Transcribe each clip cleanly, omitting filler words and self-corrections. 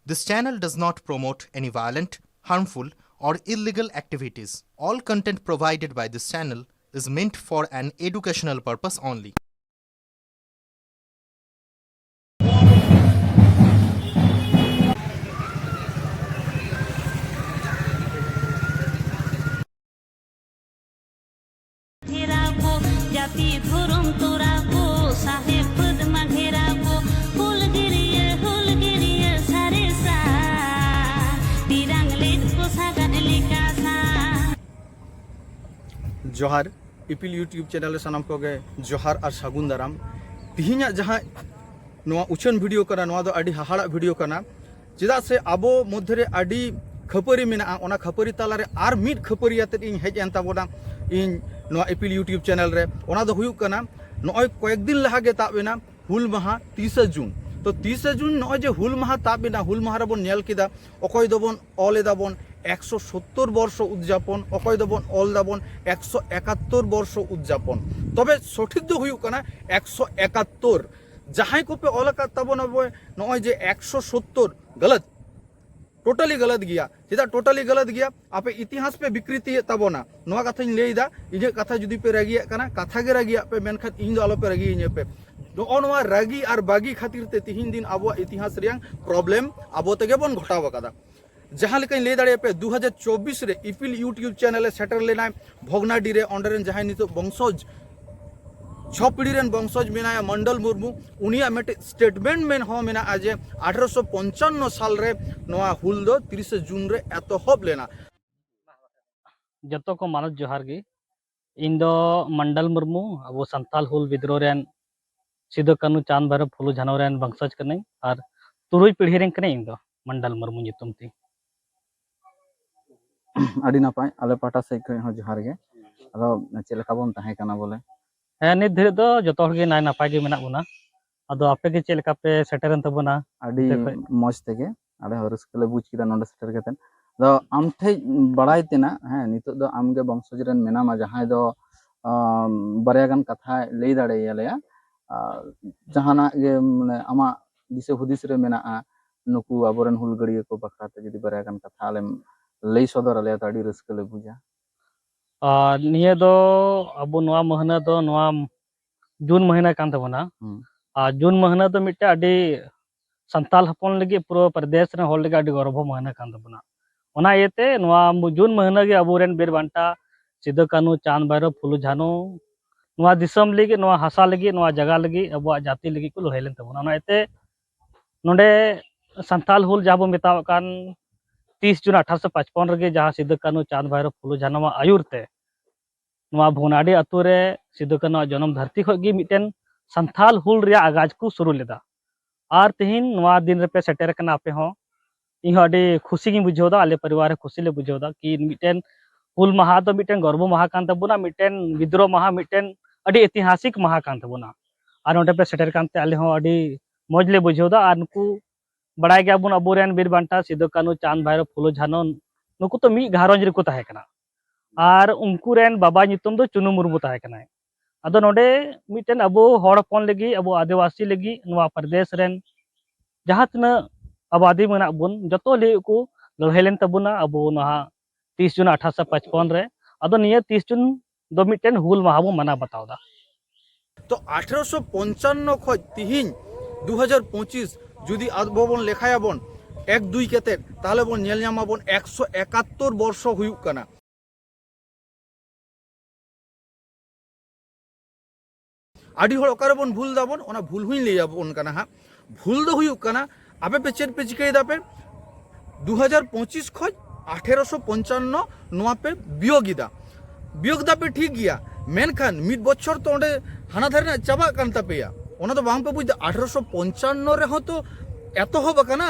This channel does not promote any violent, harmful, or illegal activities. All content provided by this channel is meant for an educational purpose only. जाति धर्म तोरा को साहेब पद माघेरा को हुलगिरिया सारे सा तिरंग लेट को सागत लिका सा जोहार इपिल यूट्यूब चैनल सानाम को गे जोहार और सागुन दाराम तिहिना जहाँ नवा उछन वीडियो कना नवा दो आडी हाहाड़ा वीडियो कना चेदा से आबो मध्यरे आडी खपरी मेना ओना खपरी तालारे आर मिड खपरी आते इन हेज एन ताबोना इन नवा इपिल यूट्यूब चैनल रे ओना दो हुयुक कना नय कयेक दिन लहा गे ताबेना हुल माहा 30 जून तो 30 जून नय जे हुल माहा ताबेना हुल माहा रे बोन नेल किदा अकय दोबन ऑल एदाबन 170 वर्ष उद्यापन अकय दोबन ऑल दाबन 171 वर्ष उद्यापन तबे सठिक दो हुयुक कना 171 जहां को पे ऑल का ताबन अब नय जे 170 गलत टोटली गलत गया चेदा टोटली गलत गया आपे इतिहास पे विकृति ताबोना नवा कथा लेदा इजे कथा जुदी पे रागी कना कथा गे रागी पे मेनखान इन दो आलो पे रागी इन पे नवा रागी और बागी खातिर ते तिहिन दिन आबो इतिहास रियांग प्रॉब्लम आबो तेगे बन घटाव कदा जहां लेकिन ले दाड़े पे 2024 रे इपिल यूट्यूब चैनल सेटर लेना भोगनाडी रे अंडरन जहां नितो वंशज छ पीढ़ी रेन वंशज मेना मंडल मुर्मू उनिया मेटे स्टेटमेंट में हो मेना आज 1855 साल रे नवा हुल दो 30 जून रे एतहब लेना जतो को मानव जोहार गे इन दो मंडल मुर्मू अब संताल हुल विद्रोह रेन सिदो कानू चांद भैरव फुलू झानो रेन वंशज कने और तुरुई पीढ़ी रेन कने इन दो मंडल मुर्मू नितुम ती आदि नापाय आले पाटा से हो जोहार गे अदो चेलका बोन ताहे कना बोले है नित धीरे दो जतो गे नाय नापाय गे मेना बुना अदो आपे गे चेलका पे सेटरन तबना आदि मौज तेगे आले हरसकले बुझ किदा नोंडे सेटर केतन दो आम ठे बड़ाई तेना है नितो दो आमगे वंशज रेन मेनामा जहां दो बारया गान कथा लई दाड़े यालेया जहाना गे माने आमा दिसे हुदिस रे मेना नुकु आबोरन हुलगड़िए को बखराते जदि बारया गान कथा आलेम लई सदर आले ताडी रसकले बुझा निये दो अब नवा महीना दो नवा जून महीना कान तबना जून महीना तो मिट्टे अडी संताल हपन लगी पूरा प्रदेश रे होल लगी अडी गौरव महीना कान तबना ओना येते नवा जून महीना गे अबोरेन बीर बांटा सिदो कानू चांद भैरव फुलू झानो नवा दिसम लगी नवा हासा लगी नवा जगह लगी अब जाति लगी को लहलेन तबना ओना येते नोडे संताल हुल जाबो मेताव कान 30 जून 1855 रगे जहाँ सिदो कानू चांद भैरव फुलू झानो आयुरते नवा भोनाडी अतु रे सिदो कानू जन्म धरती खगी मिटेन संथाल हुल रिया आगाज को शुरू लेदा और तिहिन नवा दिन रे पे सेटर कना आपे हो इन अडी खुशी गी बुझोदा आले परिवार खुशी ले बुझोदा कि मिटेन हुल महा तो मिटेन गर्व महा कान तबुना मिटेन विद्रोह महा मिटेन अडी ऐतिहासिक महा कान तबुना और ओंडे पे सेटर कानते आले हो अडी मौज ले बुझोदा और नुकु बड़ाय गया बुन अबोरेन बीर बांटा सिदो कानू चांद भैरव फुलू झानो नुकु तो मी घारोंज रे को ताहे कना और उनको रेन बाबा नितुम दो चुनु मुर्मू ताहे कना अदो नोडे मिटेन अबो हड़ हपन लगी अबो आदिवासी लगी नवा प्रदेश रेन जहाँ तना आबादी मेना बुन जतो ले को लड़हेलेन तबुना अबो नहा 30 जून 1855 रे अदो निये 30 जून दो मिटेन हुल माहा बो मना बतावदा तो 1855 खो तिहिन 2025 जुदी आबो बोन लेखाया बोन 1-2 केते ताहले बोन नेल ᱧᱟᱢᱟ बोन 171 वर्ष हुयुक कना आडी हड़ ओकारे बोन भूल दाबोन ओना भूल हुई ले जाबोन कना हा भूल दो हुयुक कना आपे पे चेट पे चिकई दापे 2025 खो 1855 नोआ पे बियोग दापे ठीक गया मेनखान मिड बछर तो ओंडे हाना धारे चाबा कान तापेया ओना तो बांग पे बुझ 1855 रे हो तो एतहब कना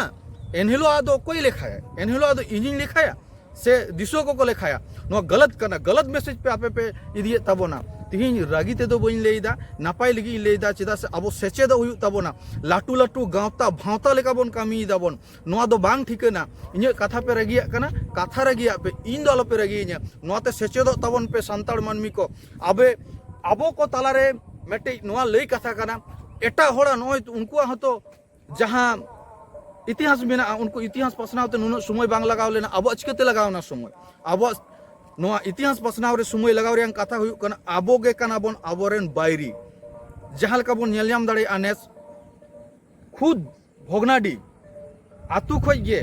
एनहिलो आदो कोई लेखाया एनहिलो आदो इजिन लेखाया से दिसो को लेखाया नो गलत कना गलत मैसेज पे आपे पे इदिए तबोना तिहिन रागी ते दो बइन लेदा नापाय लगी लेदा चेदा से अब सेचे दो हुयु तबोना लाटू लाटू गावता भावता लेका बोन कामी दाबोन नोआ दो बांग ठिकना इने कथा पे रगिया कना कथा रगिया पे इन दो आलो पे रगिया नोआ ते सेचे दो तबोन पे संताड़ मानमी को अबे अबो को तालारे मेटे नोआ लई कथा कना एटा होड़ा नोय उनको हतो जहां इतिहास मेना उनको इतिहास पसनावते नुन समय बांग लगाव लेना अब चिकाते लगावना समय अब नोआ इतिहास पसनाव रे समय लगाव रेंग कथा हुयुक कना आबो गे कना बोन आबोरेन बायरी जहां लेका बोन नेल ᱧᱟᱢ दाड़े आनेस खुद भोगनाडी आतु खय गे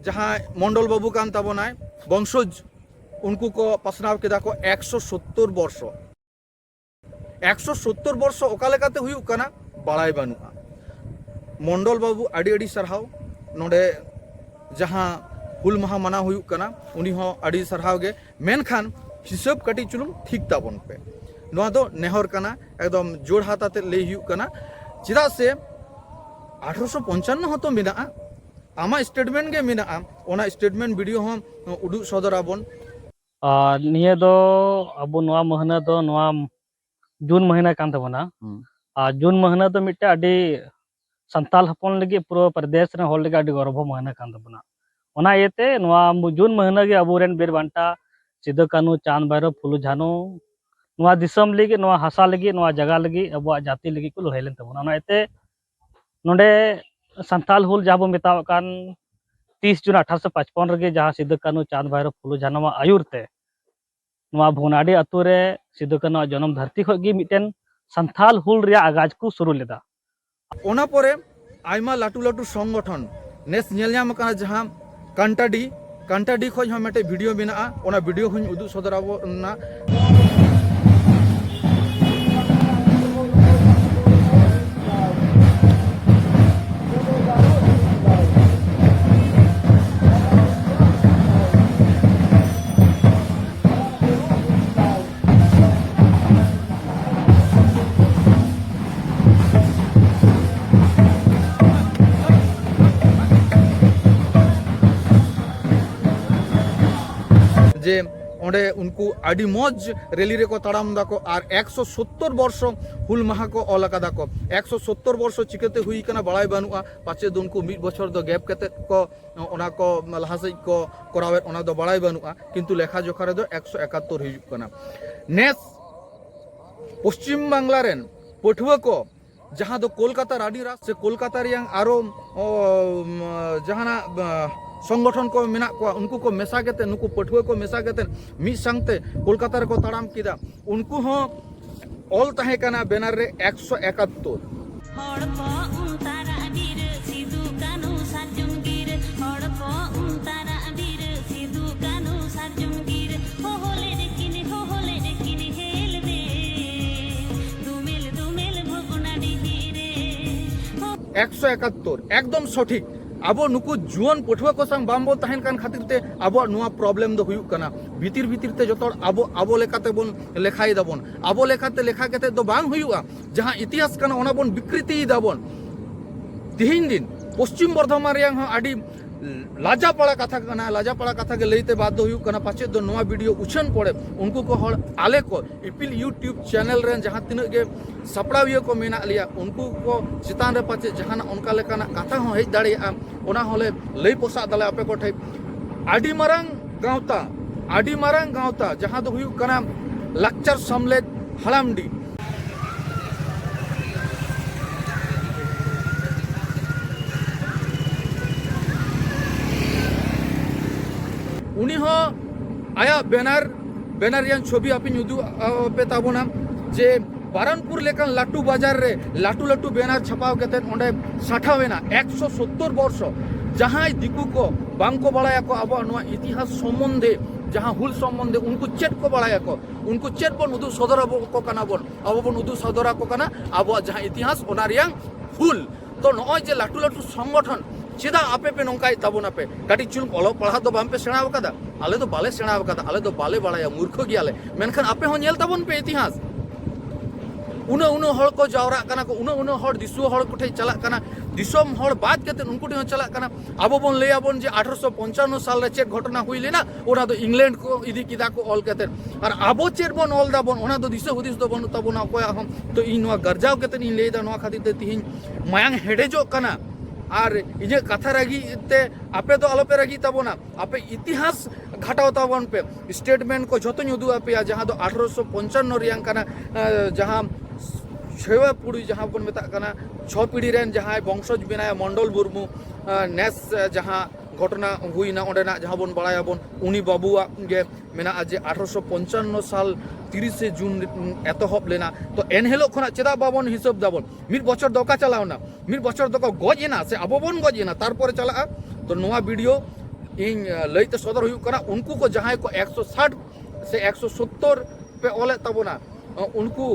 जहां मंडल बाबू कान ताबोनाय वंशज उनको को पसनाव केदा को 170 वर्ष 170 वर्ष ओका लेकाते हुयुक कना बाड़ाय बानुआ मंडल बाबू आड़ी आड़ी सरहाव नोडे जहां हुल माहा माना हुयुक कना उनी हो आड़ी सरहाव गे मेनखान हिसाब कटी चुलुम ठीक ताबोन पे नोआ दो नेहर कना एकदम जोड़ हाताते ले हुयुक कना चिदा से 1855 हतो मेना आमा स्टेटमेंट गे मेना ओना स्टेटमेंट वीडियो हम उदुग सदराबोन निये दो अबो नोआ महीना दो नोआ जून महीना कान तबना जून महीना दो मिट्टे अडी संताल हपन लगी पूरा प्रदेश रे होल लगी अडी गौरव महीना कान तबना ओना येते नोआ जून महीना गे अबोरेन बीर बांटा सिदो कानू चांद भैरव फुलु झानो नोआ दिसम लगी नोआ हासा लगी नोआ जगह लगी अबो जाति लगी को लड़ाई लेन तबना ओना येते नोडे संताल हुल जहां बो मेताव कान 30 जून 1855 रगे जहां सिदो कानू चांद भैरव फुलु झानो आयुरते नोआ भोनाडी अतु रे सिदो कानू जन्म धरती खगी मिटेन संताल हुल रे आगाज को शुरू लेदा ओना परे आयमा लाटू लाटू संगठन नेस नेल ᱧᱟᱢ कना जहां कांटाडी खoj हम मेटे वीडियो मेना ओना वीडियो हुन उदु सदराबो ना जे ओंडे उनको आडी मौज रैली रे को ताड़ाम दाको और 170 वर्ष हुल माहा को ऑल अकादा को 170 वर्ष चिकते हुई कना बड़ाई बानुआ पाचे दो उनको मिड बछर दो गैप कते को ओना को लहासे को करावे ओना दो बड़ाई बानुआ किंतु लेखा जोखा रे दो 171 हिजुक कना नेस पश्चिम बांग्ला रेन पठुआ को जहां दो कोलकाता रानी राज से कोलकाता रियांग आरो जहाना संगठन को मेना को उनको को मेसा केते नुको पठुआ को मेसा केते मी संगते कोलकाता रे को ताड़ाम किदा उनको हो ऑल तहे कना बैनर रे 171 हड़ को उतारा बीर सिदु कानू सार्जुन गिर हड़ को उतारा बीर सिदु कानू सार्जुन गिर हो होले रे किने हेल दे दुमेल भगुनाडी रे 171 एकदम सठिक अब नुकु जुआन पठुआ को संग बाम बोल तहन कान खातिर ते अब नुआ प्रॉब्लम दो हुयुक कना भीतर ते जतो अब लेखाते बोन लेखाई दबोन अब लेखाते लेखा केते दो बांग हुयुआ जहां इतिहास कना ओना बोन विकृति दबोन तिहिन दिन पश्चिम बर्धमान रियांग हो आडी लाजापाड़ा कथा के लेते बात दो हुयुक कना पाचे दो नवा वीडियो उछन पड़े उनको को हड़ आले को इपिल यूट्यूब चैनल रेन जहां तिना के सपड़ाविया को मेना लिया उनको को चितान रे पाचे जहां उनका लेकाना कथा हो हेज दाड़िया ओना होले लई पोसा दले आपे को ठे आडी मारांग गांवता जहां दो हुयुक कना लाक्चर समलेत हलामडी उनी हो आया बैनर यान छवि आपन उदु पे ताबोना जे बारनपुर लेकन लाटू बाजार रे लाटू बैनर छपाव केते ओंडे साठावेना 170 वर्ष जहां दिकु को बांको बड़ाया को अब नवा इतिहास संबंधे जहां हुल संबंधे उनको चेट को बड़ाया को उनको चेट बन उदु सदरा को कना बन अब बन उदु सदरा को कना अब जहां इतिहास ओना रियांग हुल तो नय जे लाटू संगठन चिदा आपे पे नौकाय ताबोना पे काटी चुल ओलो पढ़ा दो बाम पे सेणा वकादा आले दो बाले सेणा वकादा आले दो बाले बड़ाया मूर्ख गियाले मेनखान आपे हो नेल ताबोन पे इतिहास उनो हड़ को जावरा कना को उनो हड़ दिसु हड़ को ठे चला कना दिसोम हड़ बात केते उनको ठे चला कना आबो बोन ले आबोन जे 1855 साल रे चेक घटना हुई लेना ओना दो इंग्लैंड को इदी किदा को ऑल केते और आबो चेर बोन ऑल दा बोन ओना दो दिसो हुदिस दो बोन ताबोना को हम तो इन वा गरजाव केते नी लेदा नवा खातिर ते तिहिन मायांग हेडेजो कना और इजे कथा रगी ते आपे तो आलोपे रगी ताबोना आपे इतिहास घटाव ताबोन पे स्टेटमेंट को जतो उदु आपे जहां दो 1855 रियांग कना जहां छेवा पुड़ी जहाँ बन मेता कना छ पीढ़ी रेन जहाँ वंशज बेनाया मंडल मुर्मू नेस जहाँ घटना हुईना ओंडेना जहाँ बन बड़ायाबन उनी बाबुआ गे मेना जे 1855 साल 30 जून एतहब लेना तो एनहेलो खना चेदा बाबन हिसाब दाबन मिड बछर दका चलावना मिड बछर दका गजना से आबोबन गजना तारपरे चला तो नोआ वीडियो इन लईते सदर हुई कना उनको को जहाँ को 160 से 170 पे ओले तबना उनको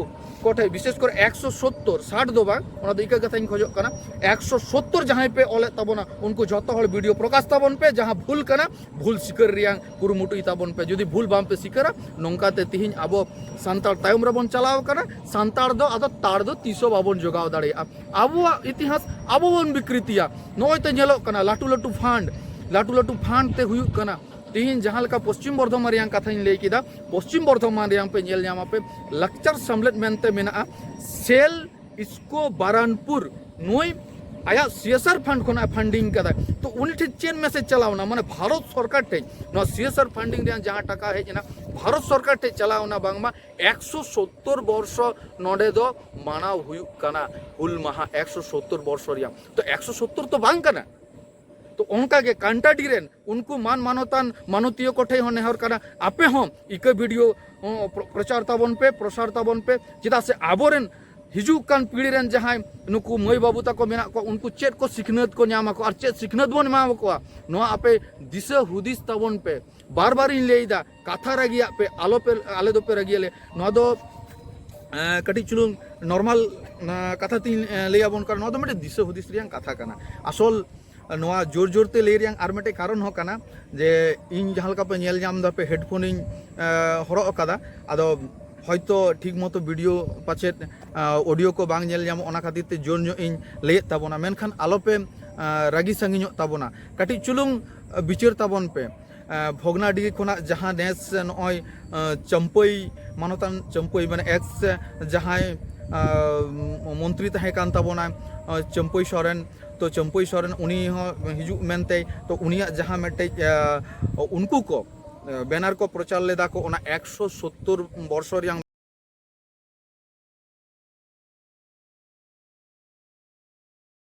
कोठे विशेषकर 170 60 दो बार ओना दिका कथा इन खोजो कना 170 जहाँ पे ओले तबना उनको जतो हर वीडियो प्रकाश तबन पे जहाँ भूल कना भूल सिकर रियांग कुरुमुटु तबन पे जदि भूल बाम पे सिकरा नोंकाते तिहिन आबो सांतार तायम रबन चलाव कना सांतार दो आदो तार दो तीसो बाबन जोगाव दाड़े आबो इतिहास आबो बन विकृतिया नोय ते नेलो कना लाटू लाटू फांड ते हुयु कना तीन जहाँ लका पश्चिम बर्धमान रियांग कथा लई किदा पश्चिम बर्धमान रियांग पे नेल ᱧᱟᱢᱟ पे लक्चर समलेट मेनते मेना सेल इसको बारानपुर नोय आया सीएसआर फंड खोना फंडिंग कदा तो उनी ठे चेन मैसेज चलावना माने भारत सरकार ठे नो सीएसआर फंडिंग रियांग जहाँ टाका हेजना भारत सरकार ठे चलावना बांगमा 170 वर्ष नोडे दो मानाव हुयु कना हुल माहा 170 वर्ष रियांग तो 170 तो बांग कना तो उनका के कांटाडी रेन उनको मान मानोतान मानवतीय कोठे हो नेहर कना आपे हम इके वीडियो प्रचार ताबन पे प्रसार ताबन पे चिदा से आबोरेन हिजू कान पीढ़ी रेन जहां नुकु मई बाबू ताको मेना को उनको चेत को सिखनत को ᱧᱟᱢ को और चेत सिखनत बन मा को नो आपे दिशा हुदिस ताबन पे बार बार इन लेइदा कथा रगिया पे आलो पे आले दो पे रगियले नो दो कटी चुलुंग नॉर्मल कथा तीन लेयाबन कर नो दो मेटे दिशा हुदिस रियांग कथा कना आसल नोआ जोर जोर ते ले रियांग आर मेटे कारण हो कना जे इन जहां लका पे नेल ᱧᱟᱢ दा पे हेडफोन इन हरो कदा आदो हयतो ठीक मतो वीडियो पाचे ऑडियो को बांग नेल ᱧᱟᱢ ओना खातिर ते जोर ᱧᱚᱜ इन ले ताबोना मेनखान आलो पे रागी संगी ᱧᱚᱜ ताबोना कटी चुलुंग बिचार ताबन पे भोगनाडी खोना जहां नेस नय चंपई मानोतान चंपई माने एक्स जहां मंत्री तहे कान ताबोना चंपई सोरेन तो चंपई सोरेन उनी हिजू मेनते तो उनिया जहां मेटे उनको को बैनर को प्रचार लेदा को ओना 170 वर्ष रियांग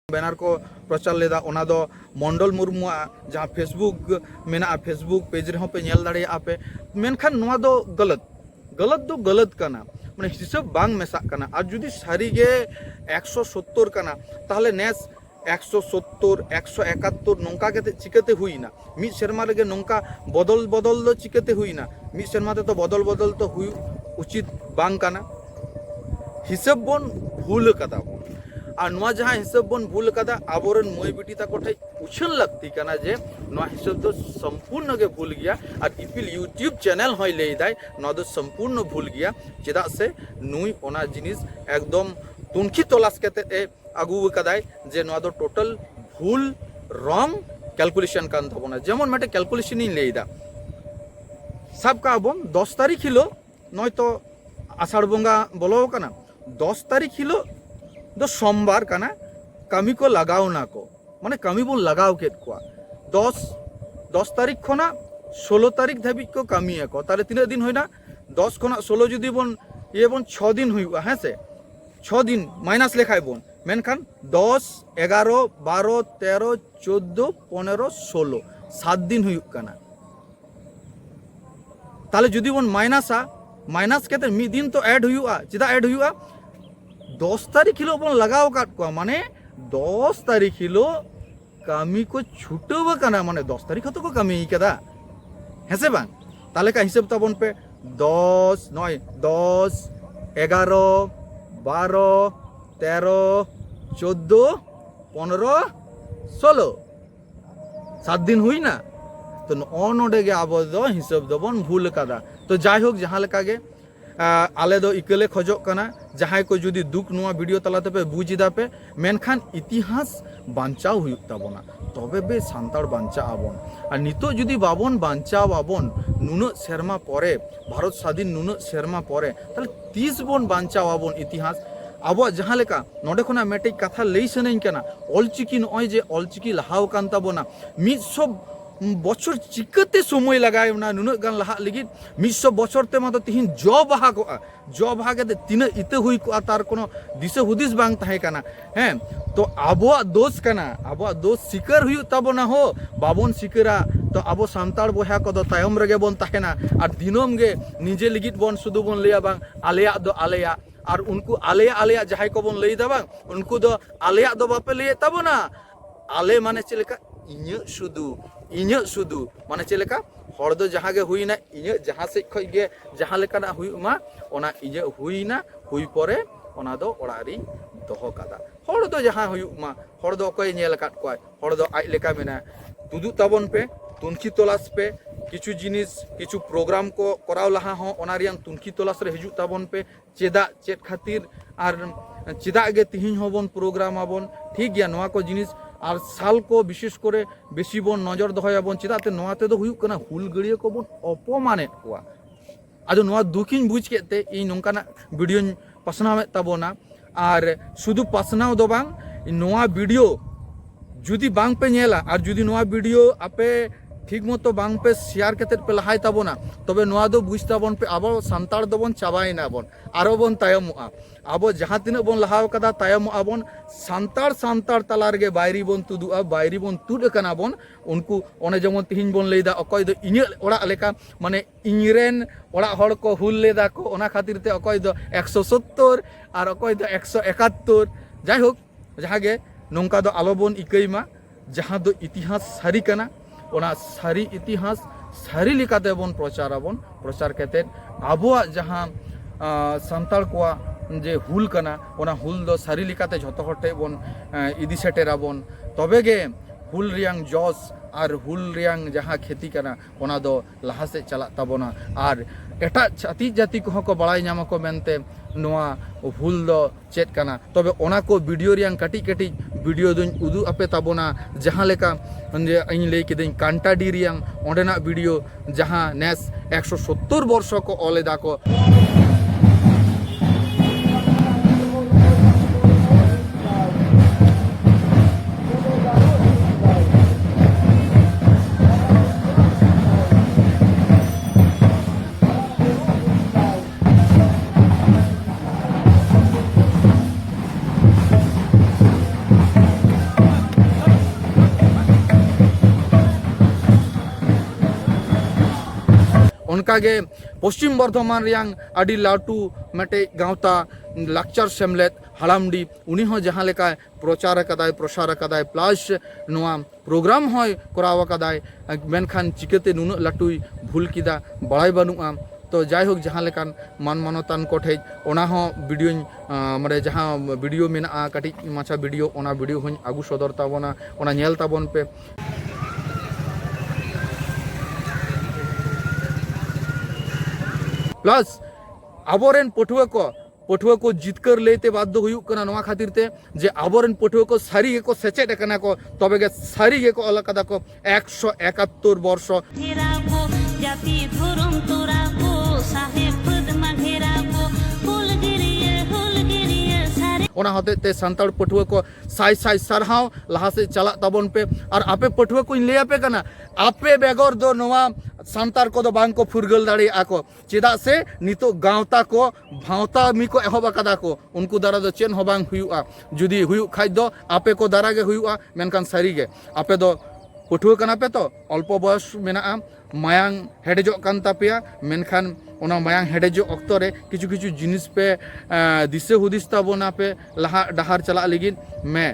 बैनर को प्रचार लेदा ओना दो मंडल मुर्मू जहां फेसबुक मेना फेसबुक पेज रे पे नेल दाड़े आपे मेनखान नोआ दो गलत कना माने हिसाब बांग मेसा कना और जुदी सारी गे 170 कना ताहले नेस 170 171 नोंका के चिकते हुईना मिद शर्मा लगे नोंका बदल दो चिकते हुईना मिद शर्मा तो बदल तो हुई उचित बांग कना हिसाब बन भूल कदा और नोआ जहां हिसाब बन भूल कदा आबोरन मई बिटी ताको ठे उछल लगती कना जे नोआ हिसाब तो संपूर्ण के भूल गया और इपिल यूट्यूब चैनल होय ले दाय नोआ दो संपूर्ण भूल गया चेदा से नुई ओना जिनिस एकदम तुनखी तलाश केते आगु कदाय जे नोआ दो टोटल भूल रॉन्ग कैलकुलेशन कान तबोना जेमन मेटे कैलकुलेशन इन लेदा सब का बन 10 तारीख हिलो नय तो आषाढ़ बंगा बोलो कना 10 तारीख हिलो दो सोमवार कना कमी को लगाओ ना को माने कमी बन लगाओ केत को 10 तारीख खोना 16 तारीख धाबी को कमी को ताले तीन दिन होइना 10 खोना 16 जुदी बन ये बन 6 दिन हुआ है से 6 दिन माइनस लेखाय बन मेनखान 10 11 12 13 14 15 16 7 दिन हुई कना ताले जुदी बन माइनस केते मी दिन तो ऐड हुआ चिदा ऐड हुआ 10 तारीख हिलो बन लगाओ काट को माने 10 तारीख हिलो कमी को छुटो कना माने 10 तारीख तो को कमी कदा हेसे बांग ताले का हिसाब ताबन पे 10 नय 10 11 12 13 14 15 16 7 दिन हुई ना तो नोडे गे आबो दो हिसाब दबन भूल कदा तो जाय होक जहां लका गे आले दो इकले खोजो कना जहां को जुदी दुख नुआ वीडियो तलाते पे बुझिदा पे मेनखान इतिहास बांचाव हुई ताबोना तबे बे सांतार बांचा आबन और नितो जुदी बाबन बांचाव आबन नुनो शर्मा परे भारत स्वाधीन नुनो शर्मा परे ताले 30 बन बांचाव आबन इतिहास अब जहाँ लेका नोडे खोना मेटे कथा लई सनई कना ऑलचिकी नय जे ऑलचिकी लहाव कान ताबोना 100 বছর চিকাতে সময় লাগায় না নুনাᱹᱜ গান লাহাᱜ ᱞᱟᱹᱜᱤᱫ 100 বছর তে মাত্র তিহিন জ বাহা কোᱟ জ বাহা ᱠᱟᱛᱮ ᱛᱤᱱᱟᱹᱜ ᱤᱛᱟᱹ ᱦᱩᱭ ᱠᱚᱜᱼᱟ ᱛᱟᱨ ᱠᱳᱱᱳ ᱫᱤᱥᱟᱹ ᱦᱩᱫᱤᱥ ᱵᱟᱝ ᱛᱟᱦᱮᱸ ᱠᱟᱱᱟ ᱦᱮᱸ ᱛᱚ ᱟᱵᱚᱣᱟᱜ ᱫᱳᱥ ᱠᱟᱱᱟ ᱟᱵᱚᱣᱟᱜ ᱫᱳᱥ ᱥᱤᱠᱟᱹᱨ ᱦᱩᱭᱩᱜ ᱛᱟᱵᱚᱱᱟ ᱦᱚ ᱵᱟᱵᱚᱱ ᱥᱤᱠᱟᱹᱨᱟ ᱛᱚ ᱟᱵᱚ ᱥᱟᱱᱛᱟᱲ ᱵᱚᱭᱦᱟ ᱠᱚᱫᱚ ᱛᱟᱭᱚᱢ ᱨᱮᱜᱮ ᱵᱚᱱ ᱛᱟᱦᱮᱱᱟ ᱟᱨ ᱫᱤᱱᱚᱢ ᱜᱮ ᱱᱤᱡᱮ ᱞᱟᱹᱜᱤᱫ ᱵᱚᱱ ᱥᱩᱫᱷᱩ ᱵᱚᱱ ᱞᱟᱹᱭᱟ ᱵᱟᱝ ᱟᱞᱮᱭᱟᱜ ᱫᱚ ᱟᱞᱮᱭᱟᱜ আর উনকু আলেয়া যাহাই কো বন লই দা বাং উনকু দো আলেয়া দো বাপে লই তাবনা আলে মানে চেলেকা ইঞ শুধু মানে চেলেকা হর দো জাহাগে হুইনা ইঞ জাহা সে খই গে জাহা লেকানা হুইমা ওনা ইঞ হুইনা হুই পরে ওনা দো ওড়ারি দোহ কাদা হর দো জাহা হুইমা হর দো কই নেল কাট কয় হর though I লেকা Mena তুদু তাবন pay তুনকি তলাস pay কিছু জিনিস কিছু প্রোগ্রাম কো করাও লাহা হ ওনা রিয়াং তুনকি তলাস রে হিজু তাবন পে চেদা চেত খাতির আর চেদা গে তিহিন হবন প্রোগ্রাম আবন ঠিক গিয়া নোয়া কো জিনিস আর সাল কো বিশেষ করে বেশি বন নজর দহয়াবন চেদাতে নোয়াতে দো হুয়ুক কানা হুল গড়িয়া কো বন অপমানে কোয়া আজ নোয়া দুখিন বুঝ কেতে ই নংকানা ভিডিও পাসনাওয়ে তাবনা আর শুধু পাসনাও দো বাং নোয়া ভিডিও যদি বাং পে নেলা আর যদি নোয়া ভিডিও আপে ঠিক মতো বাং পে শেয়ার কেতে পে লাহাই তাবনা তবে নোয়া দো বুঝ তাবন পে আবো সান্তার দবন চাবাই না বন আরো বন তায়মা আবো যাহা তিনা বন লাহাও কাদা তায়ম আবন সান্তার তালার গে বাইরি বন তুদুয়া বাইরি বন তুদ কানা বন উনকু অনে যেমন তিহিন বন লইদা অকয় দো ইঞ ওড়া লেকা মানে ইংরেন ওড়া হড় কো হুল লেদা কো ওনা খাতির তে অকয় দো 170 আর অকয় দো 171 যাই হোক যাহাগে নংকা দো আলো বন ইকইমা যাহা দো ইতিহাস সারি কানা ওনা সারি ইতিহাস সারি লিকাতে বন প্রচার কেতে আবুয়া যাহা সান্তাল কোয়া যে হুল কানা ওনা হুল দো সারি লিকাতে যত হটে বন ইদি সেটেরাবন তবে গে হুল রিয়াং জস আর হুল রিয়াং যাহা খেতি কানা ওনা দো লাহাসে চালা তাবনা আর এটা জাতি জাতি কো কো বাড়াই নামা কো মেনতে নোয়া হুল দো চেত কানা তবে ওনা কো ভিডিও রিয়াং কাটি কাটি ভিডিও দুন উদু আপে তাবনা যাহা লেকা যে আইন লই কেদিন কান্টাডি রিয়াং ওডেনা ভিডিও যাহা নেস 170 বর্ষ কো অলেদা কো उनकागे पश्चिम बर्धमान रियांग आडी लाटू मटे गाँवता लाक्चर सेमलेत हालामडी उनी हो जहाँ लेका प्रचार कदाय प्रसार कदाय प्लस नोआ प्रोग्राम होय कराव कदाय मेनखान चिकते नुनु लाटुई भूल किदा बड़ाई बानुआ तो जाय होक जहाँ लेकान मान मानतान कोठे ओना हो वीडियो माने जहाँ वीडियो मेना काटी माछा वीडियो ओना वीडियो हों आगु सदर ताबना ओना नेल ताबन पे प्लस आबोरेन पठुआ को जितकर लेते बाध्य हुयुक कना नोआ खातिर ते जे आबोरेन पठुआ को सारी को सेचेट कना को तबे गे सारी को अलकादा को 171 वर्ष घेराबो जाति धरम तोराबो साहेब पदमा घेराबो हुलगिरिया सारे ओना होते ते संताड़ पठुआ को साई सरहाव लहा से चला तबन पे और आपे पठुआ को ले आपे कना आपे बेगर दो नोआ सान्तार को दो बांग को फुरगल दाड़ी आको चेदा से नितो गाँवता को भावता मी को एहबा कदा को उनको दारा दो चेन हो बांग हुयुआ जुदी हुयु खाइ दो आपे को दारा गे हुयुआ मेनकान सारी गे आपे दो पठुआ कना पे तो अल्प बयस मेना मायांग हेडेजो कान तापिया मेनखान ओना मायांग हेडेजो अक्तो रे किछु किछु जिनिस पे दिसे हुदिस ताबोना पे लहा डहार चला लिगिन मैं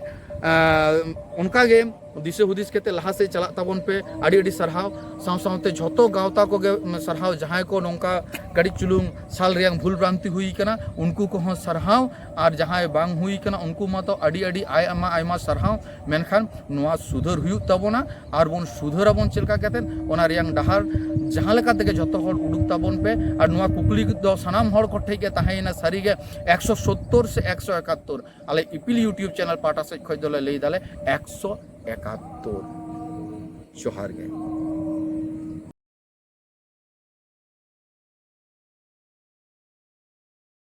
उनका गे दिसे हुदिस केते लहा से चला ताबन पे आडी आडी सरहाव सावते झोतो गावता को गे सरहाव जहां को नोंका गाड़ी चुलुंग साल रियांग भूल भ्रांति हुई कना उनको को हो सरहाव और जहां बांग हुई कना उनको मातो आडी आडी आयमा सरहाव मेनखान नोआ सुधर हुई ताबोना और बन सुधराबन चलका केते ओना रियांग डहार जहां लेका तेगे झोतो हर उडुक ताबन पे और नोआ कुकली दो सनाम हर को ठेके ताहेना सारी गे 170 से 171 आले इपिल यूट्यूब चैनल पाटा से खय दले लई दाले 171 जोहार गे।